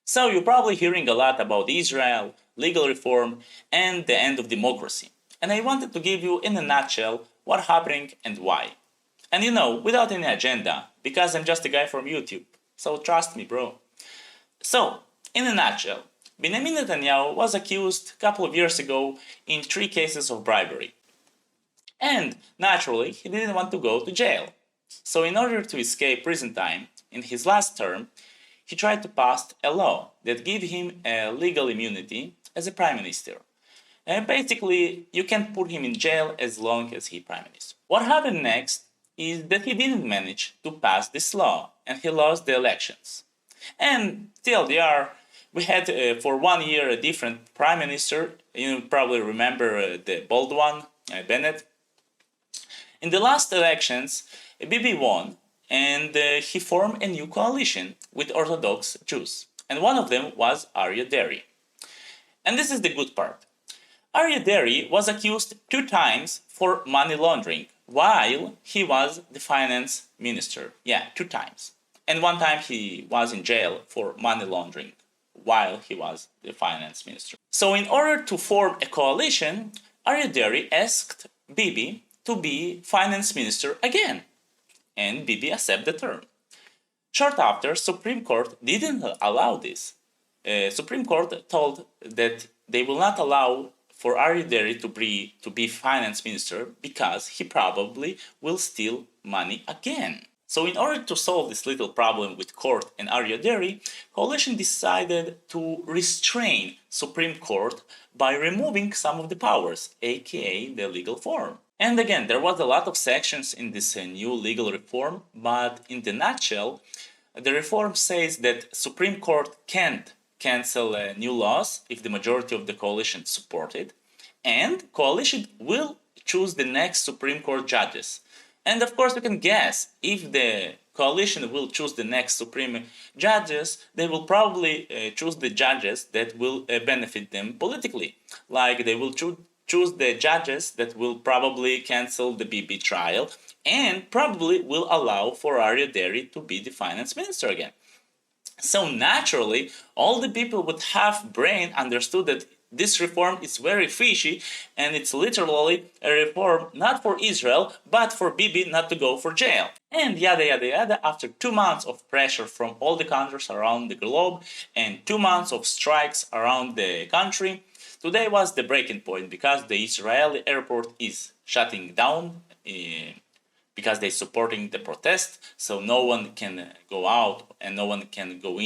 So you're probably hearing a lot about Israel, legal reform, and the end of democracy. And I wanted to give you in a nutshell what's happening and why. And without any agenda, because I'm just a guy from YouTube. So trust me, bro. So, in a nutshell, Benjamin Netanyahu was accused a couple of years ago in 3 cases of bribery. And naturally, he didn't want to go to jail. So in order to escape prison time, in his last term, he tried to pass a law that gave him a legal immunity as a prime minister. And basically, you can put him in jail as long as he's prime minister. What happened next is that he didn't manage to pass this law and he lost the elections. And TLDR, we had for 1 year a different prime minister. You probably remember the bald one, Bennett. In the last elections, Bibi won and he formed a new coalition with Orthodox Jews. And one of them was Aryeh Deri. And this is the good part. Aryeh Deri was accused 2 times for money laundering while he was the finance minister. Yeah, 2 times. And 1 time he was in jail for money laundering while he was the finance minister. So in order to form a coalition, Aryeh Deri asked Bibi to be finance minister again. And Bibi accepted the term. Short after, Supreme Court didn't allow this. Supreme Court told that they will not allow for Aryeh Deri to be finance minister because he probably will steal money again. So in order to solve this little problem with court and Aryeh Deri, coalition decided to restrain Supreme Court by removing some of the powers, aka the legal form. And again, there was a lot of sections in this new legal reform, but in the nutshell, the reform says that Supreme Court can't cancel new laws if the majority of the coalition support it, and coalition will choose the next Supreme Court judges. And of course, we can guess if the coalition will choose the next Supreme judges, they will probably choose the judges that will benefit them politically. Like they will choose the judges that will probably cancel the Bibi trial and probably will allow for Aryeh Deri to be the finance minister again. So naturally, all the people with half brain understood that this reform is very fishy and it's literally a reform not for Israel but for Bibi not to go for jail. And yada yada yada, after 2 months of pressure from all the countries around the globe and 2 months of strikes around the country, today was the breaking point because the Israeli airport is shutting down because they're supporting the protest, so no one can go out and no one can go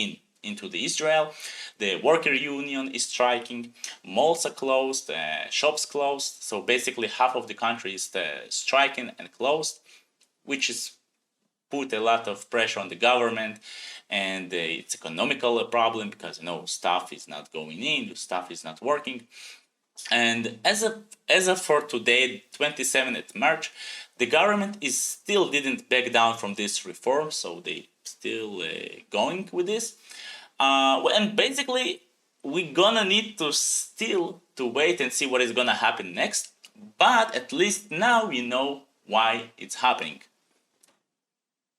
into the Israel. The worker union is striking, malls are closed, shops closed, so basically half of the country is striking and closed, which is put a lot of pressure on the government, and it's economical problem because stuff is not going in, stuff is not working. And as of for today, 27th March, the government still didn't back down from this reform, so they still going with this. And basically, we're gonna need to still to wait and see what is gonna happen next. But at least now we know why it's happening.